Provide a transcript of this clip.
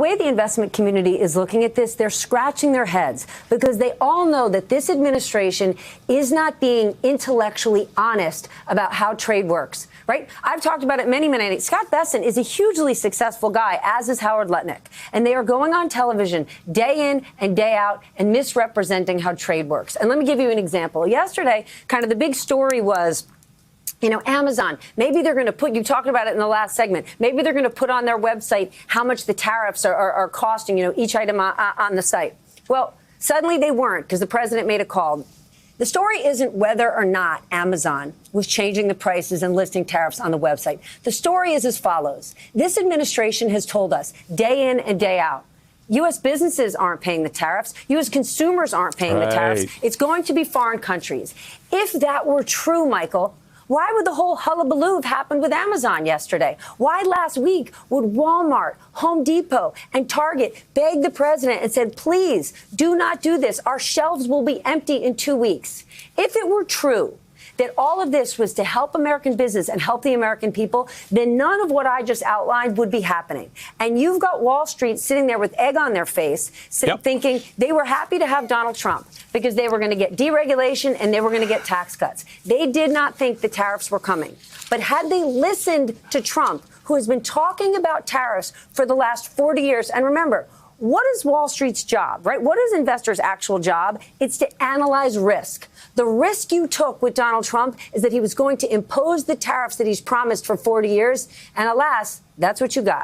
way the investment community is looking at this, they're scratching their heads because they all know that this administration is not being intellectually honest about how trade works, right? I've talked about it many nights. Scott Bessent is a hugely successful guy, as is Howard Lutnick. And they are going on television day in and day out and misrepresenting how trade works. And let me give you an example. Yesterday, kind of the big story was, Amazon, maybe they're going to put, you talked about it in the last segment, maybe they're going to put on their website how much the tariffs are costing, each item on the site. Well, suddenly they weren't because the president made a call. The story isn't whether or not Amazon was changing the prices and listing tariffs on the website. The story is as follows. This administration has told us day in and day out, U.S. businesses aren't paying the tariffs. U.S. consumers aren't paying the tariffs. It's going to be foreign countries. If that were true, Michael, why would the whole hullabaloo have happened with Amazon yesterday? Why last week would Walmart, Home Depot, and Target beg the president and said, please do not do this. Our shelves will be empty in 2 weeks. If it were true that all of this was to help American business and help the American people, then none of what I just outlined would be happening. And you've got Wall Street sitting there with egg on their face, thinking they were happy to have Donald Trump because they were going to get deregulation and they were going to get tax cuts. They did not think the tariffs were coming. But had they listened to Trump, who has been talking about tariffs for the last 40 years, and remember, what is Wall Street's job, right? What is investors' actual job? It's to analyze risk. The risk you took with Donald Trump is that he was going to impose the tariffs that he's promised for 40 years. And alas, that's what you got.